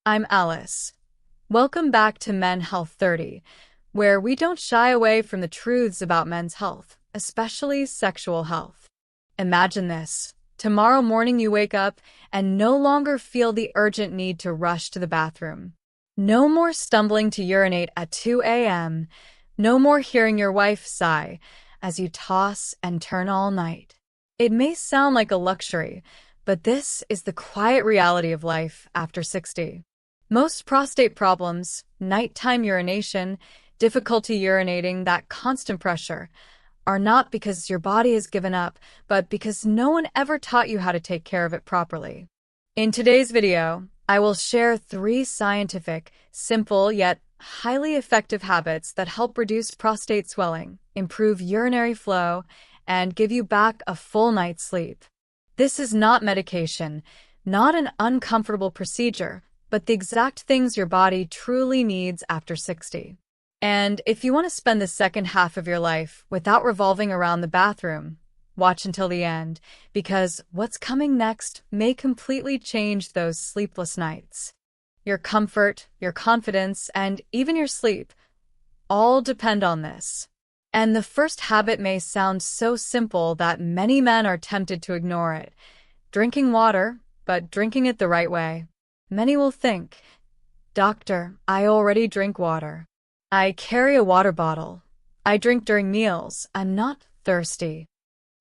I'm Alice. Welcome back to Men Health 30, where we don't shy away from the truths about men's health, especially sexual health. Imagine this. Tomorrow morning you wake up and no longer feel the urgent need to rush to the bathroom. No more stumbling to urinate at 2 a.m. No more hearing your wife sigh as you toss and turn all night. It may sound like a luxury, but this is the quiet reality of life after 60. Most prostate problems, nighttime urination, difficulty urinating, that constant pressure, are not because your body has given up, but because no one ever taught you how to take care of it properly. In today's video, I will share 3 scientific, simple, yet highly effective habits that help reduce prostate swelling, improve urinary flow, and give you back a full night's sleep. This is not medication, not an uncomfortable procedure, but the exact things your body truly needs after 60. And if you want to spend the second half of your life without revolving around the bathroom, watch until the end, because what's coming next may completely change those sleepless nights. Your comfort, your confidence, and even your sleep all depend on this. And the first habit may sound so simple that many men are tempted to ignore it. Drinking water, but drinking it the right way. Many will think, "Doctor, I already drink water. I carry a water bottle. I drink during meals. I'm not thirsty."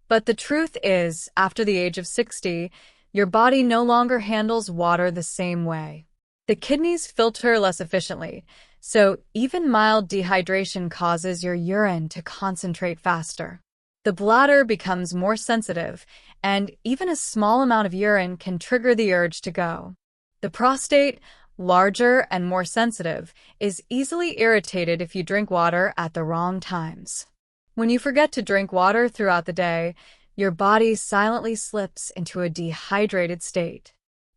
But the truth is, after the age of 60, your body no longer handles water the same way. The kidneys filter less efficiently, so even mild dehydration causes your urine to concentrate faster. The bladder becomes more sensitive, and even a small amount of urine can trigger the urge to go. The prostate, larger and more sensitive, is easily irritated if you drink water at the wrong times. When you forget to drink water throughout the day, your body silently slips into a dehydrated state.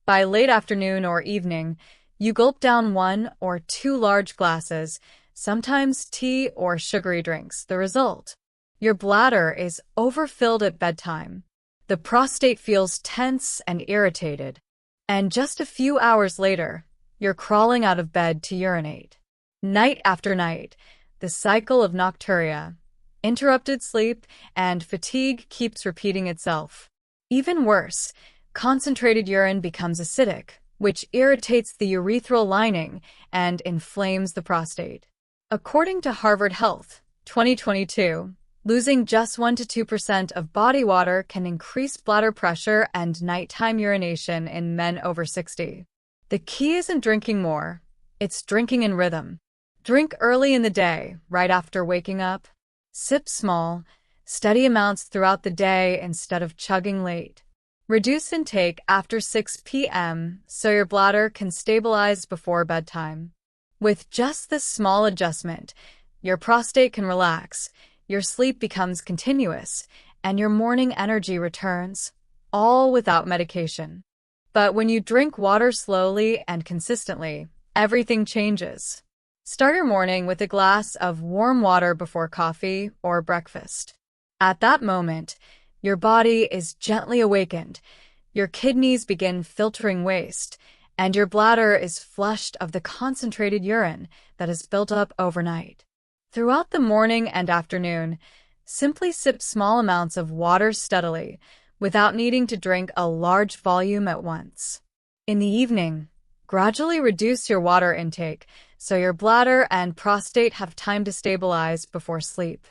By late afternoon or evening, you gulp down 1 or 2 large glasses, sometimes tea or sugary drinks. The result? Your bladder is overfilled at bedtime. The prostate feels tense and irritated. And just a few hours later, you're crawling out of bed to urinate. Night after night, the cycle of nocturia, interrupted sleep, and fatigue keeps repeating itself. Even worse, concentrated urine becomes acidic, which irritates the urethral lining and inflames the prostate. According to Harvard Health, 2022, losing just 1 to 2% of body water can increase bladder pressure and nighttime urination in men over 60. The key isn't drinking more, it's drinking in rhythm. Drink early in the day, right after waking up. Sip small, steady amounts throughout the day instead of chugging late. Reduce intake after 6 p.m. so your bladder can stabilize before bedtime. With just this small adjustment, your prostate can relax, your sleep becomes continuous, and your morning energy returns, all without medication. But when you drink water slowly and consistently, everything changes. Start your morning with a glass of warm water before coffee or breakfast. At that moment, your body is gently awakened, your kidneys begin filtering waste, and your bladder is flushed of the concentrated urine that has built up overnight. Throughout the morning and afternoon, simply sip small amounts of water steadily, without needing to drink a large volume at once. In the evening, gradually reduce your water intake so your bladder and prostate have time to stabilize before sleep.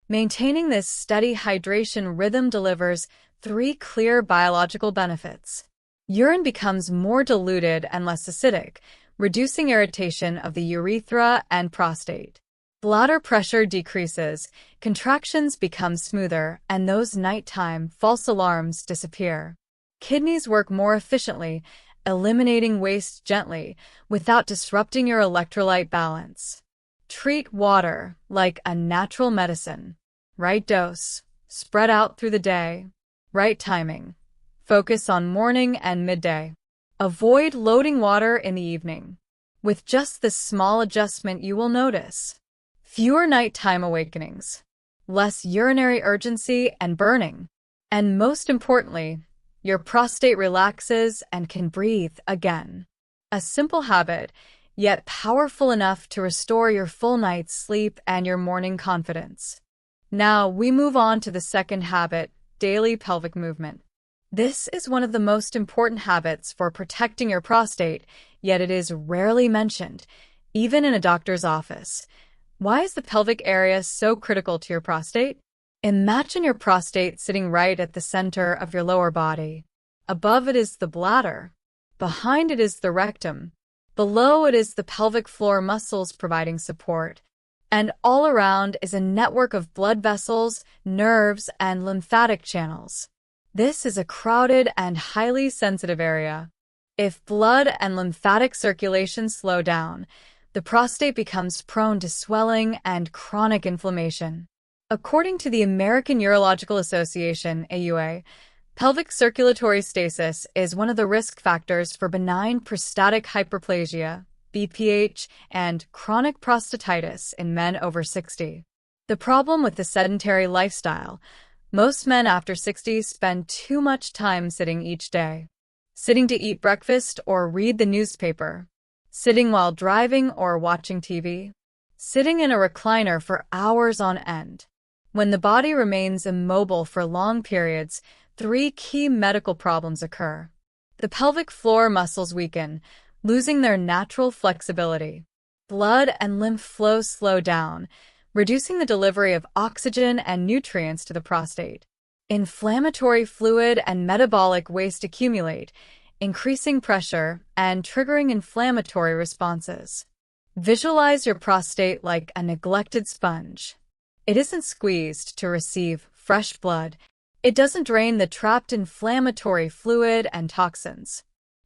Maintaining this steady hydration rhythm delivers 3 clear biological benefits. Urine becomes more diluted and less acidic, reducing irritation of the urethra and prostate. Bladder pressure decreases, contractions become smoother, and those nighttime false alarms disappear. Kidneys work more efficiently, eliminating waste gently without disrupting your electrolyte balance. Treat water like a natural medicine. Right dose, spread out through the day. Right timing. Focus on morning and midday. Avoid loading water in the evening. With just this small adjustment, you will notice fewer nighttime awakenings, less urinary urgency and burning, and most importantly, your prostate relaxes and can breathe again. A simple habit, yet powerful enough to restore your full night's sleep and your morning confidence. Now we move on to the second habit, daily pelvic movement. This is one of the most important habits for protecting your prostate, yet it is rarely mentioned, even in a doctor's office. Why is the pelvic area so critical to your prostate? Imagine your prostate sitting right at the center of your lower body. Above it is the bladder. Behind it is the rectum. Below it is the pelvic floor muscles providing support. And all around is a network of blood vessels, nerves, and lymphatic channels. This is a crowded and highly sensitive area. If blood and lymphatic circulation slow down, the prostate becomes prone to swelling and chronic inflammation. According to the American Urological Association, AUA, pelvic circulatory stasis is one of the risk factors for benign prostatic hyperplasia, BPH, and chronic prostatitis in men over 60. The problem with the sedentary lifestyle: most men after 60 spend too much time sitting each day. Sitting to eat breakfast or read the newspaper. Sitting while driving or watching TV. Sitting in a recliner for hours on end. When the body remains immobile for long periods, three key medical problems occur. The pelvic floor muscles weaken, losing their natural flexibility. Blood and lymph flow slow down, reducing the delivery of oxygen and nutrients to the prostate. Inflammatory fluid and metabolic waste accumulate, increasing pressure and triggering inflammatory responses. Visualize your prostate like a neglected sponge. It isn't squeezed to receive fresh blood. It doesn't drain the trapped inflammatory fluid and toxins.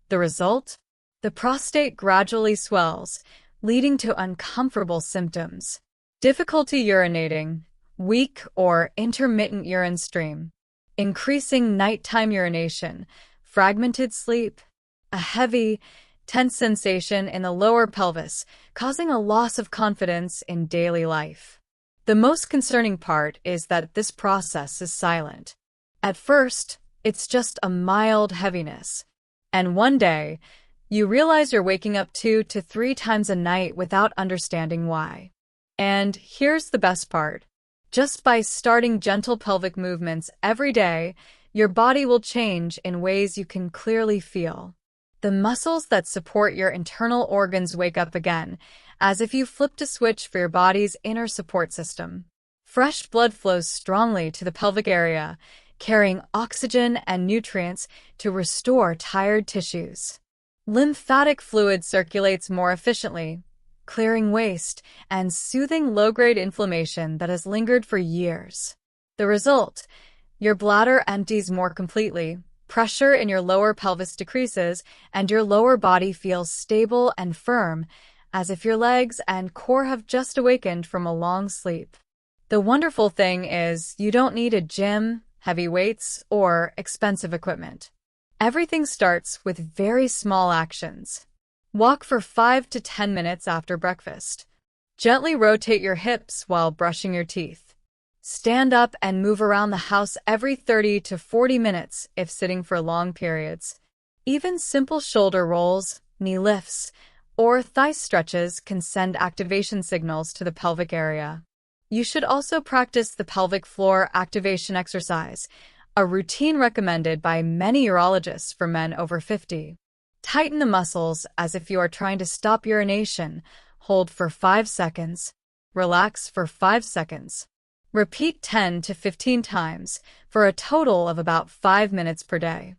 The result? The prostate gradually swells, leading to uncomfortable symptoms. Difficulty urinating, weak or intermittent urine stream, increasing nighttime urination, fragmented sleep, a heavy, tense sensation in the lower pelvis, causing a loss of confidence in daily life. The most concerning part is that this process is silent. At first, it's just a mild heaviness. And one day, you realize you're waking up 2 to 3 times a night without understanding why. And here's the best part. Just by starting gentle pelvic movements every day, your body will change in ways you can clearly feel. The muscles that support your internal organs wake up again, as if you flipped a switch for your body's inner support system. Fresh blood flows strongly to the pelvic area, carrying oxygen and nutrients to restore tired tissues. Lymphatic fluid circulates more efficiently, clearing waste and soothing low-grade inflammation that has lingered for years. The result: your bladder empties more completely, pressure in your lower pelvis decreases, and your lower body feels stable and firm, as if your legs and core have just awakened from a long sleep. The wonderful thing is, you don't need a gym, heavy weights, or expensive equipment. Everything starts with very small actions. Walk for 5 to 10 minutes after breakfast. Gently rotate your hips while brushing your teeth. Stand up and move around the house every 30 to 40 minutes if sitting for long periods. Even simple shoulder rolls, knee lifts, or thigh stretches can send activation signals to the pelvic area. You should also practice the pelvic floor activation exercise, a routine recommended by many urologists for men over 50. Tighten the muscles as if you are trying to stop urination. Hold for 5 seconds. Relax for 5 seconds. Repeat 10 to 15 times for a total of about 5 minutes per day.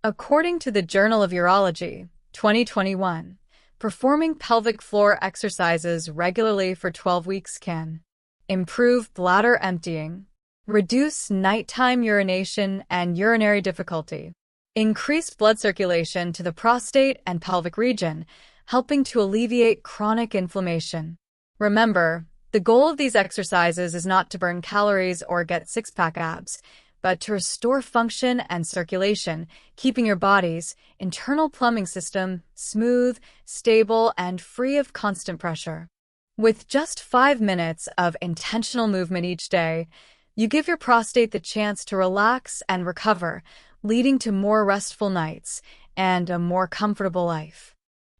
According to the Journal of Urology, 2021, performing pelvic floor exercises regularly for 12 weeks can improve bladder emptying, reduce nighttime urination and urinary difficulty, increase blood circulation to the prostate and pelvic region, helping to alleviate chronic inflammation. Remember, the goal of these exercises is not to burn calories or get six-pack abs, but to restore function and circulation, keeping your body's internal plumbing system smooth, stable, and free of constant pressure. With just 5 minutes of intentional movement each day, you give your prostate the chance to relax and recover, leading to more restful nights and a more comfortable life.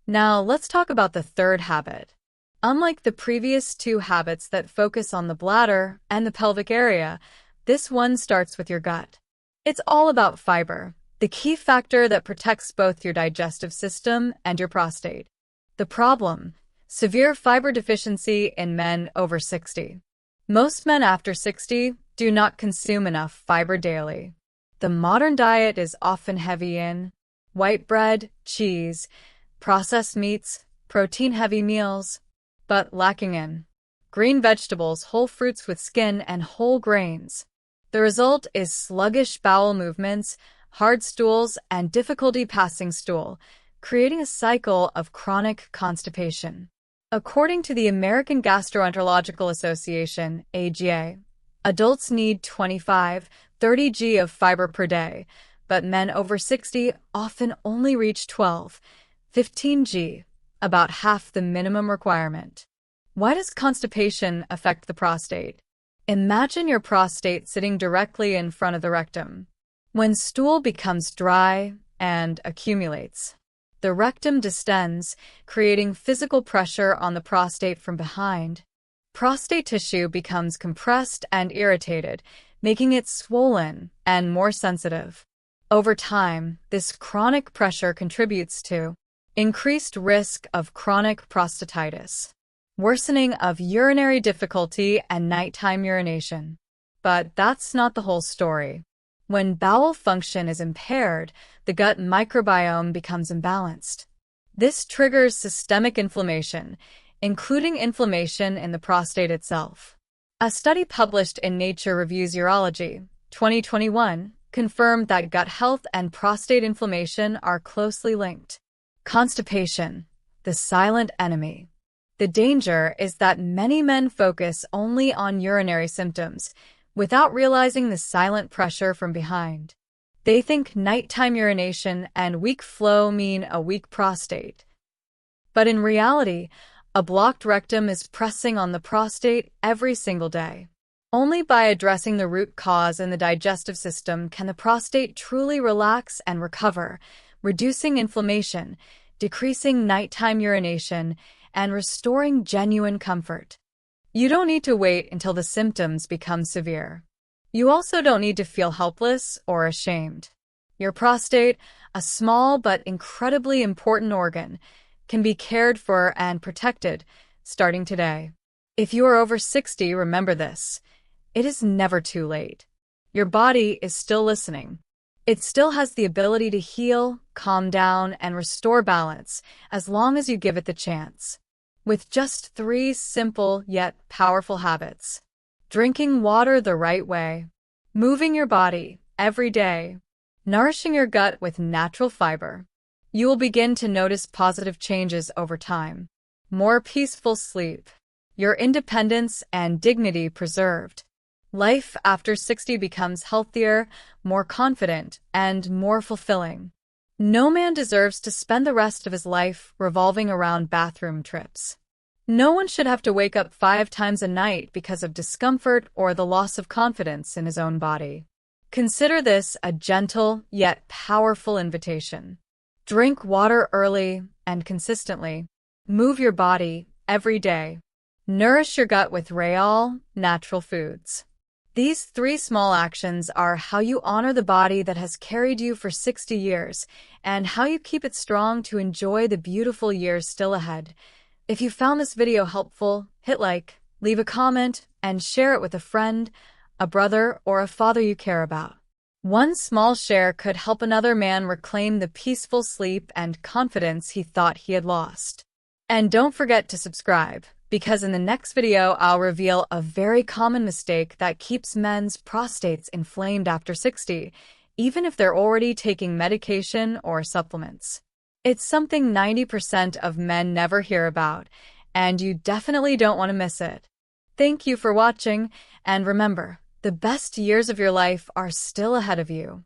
Now, let's talk about the third habit. Unlike the previous two habits that focus on the bladder and the pelvic area, this one starts with your gut. It's all about fiber, the key factor that protects both your digestive system and your prostate. The problem: severe fiber deficiency in men over 60. Most men after 60 do not consume enough fiber daily. The modern diet is often heavy in white bread, cheese, processed meats, protein-heavy meals, but lacking in green vegetables, whole fruits with skin, and whole grains. The result is sluggish bowel movements, hard stools, and difficulty passing stool, creating a cycle of chronic constipation. According to the American Gastroenterological Association, AGA, adults need 25-30 g of fiber per day, but men over 60 often only reach 12-15 g, about half the minimum requirement. Why does constipation affect the prostate? Imagine your prostate sitting directly in front of the rectum. When stool becomes dry and accumulates, the rectum distends, creating physical pressure on the prostate from behind. Prostate tissue becomes compressed and irritated, making it swollen and more sensitive. Over time, this chronic pressure contributes to increased risk of chronic prostatitis, worsening of urinary difficulty, and nighttime urination. But that's not the whole story. When bowel function is impaired, the gut microbiome becomes imbalanced. This triggers systemic inflammation, including inflammation in the prostate itself. A study published in Nature Reviews Urology, 2021, confirmed that gut health and prostate inflammation are closely linked. Constipation, the silent enemy. The danger is that many men focus only on urinary symptoms, without realizing the silent pressure from behind. They think nighttime urination and weak flow mean a weak prostate. But in reality, a blocked rectum is pressing on the prostate every single day. Only by addressing the root cause in the digestive system can the prostate truly relax and recover, reducing inflammation, decreasing nighttime urination, and restoring genuine comfort. You don't need to wait until the symptoms become severe. You also don't need to feel helpless or ashamed. Your prostate, a small but incredibly important organ, can be cared for and protected starting today. If you are over 60, remember this: it is never too late. Your body is still listening. It still has the ability to heal, calm down, and restore balance as long as you give it the chance. With just 3 simple yet powerful habits: drinking water the right way, moving your body every day, nourishing your gut with natural fiber, you will begin to notice positive changes over time. More peaceful sleep, your independence and dignity preserved. Life after 60 becomes healthier, more confident, and more fulfilling. No man deserves to spend the rest of his life revolving around bathroom trips. No one should have to wake up 5 times a night because of discomfort or the loss of confidence in his own body. Consider this a gentle yet powerful invitation. Drink water early and consistently. Move your body every day. Nourish your gut with real, natural foods. These 3 small actions are how you honor the body that has carried you for 60 years and how you keep it strong to enjoy the beautiful years still ahead. If you found this video helpful, hit like, leave a comment, and share it with a friend, a brother, or a father you care about. One small share could help another man reclaim the peaceful sleep and confidence he thought he had lost. And don't forget to subscribe, because in the next video I'll reveal a very common mistake that keeps men's prostates inflamed after 60, even if they're already taking medication or supplements. It's something 90% of men never hear about, and you definitely don't want to miss it. Thank you for watching, and remember, the best years of your life are still ahead of you.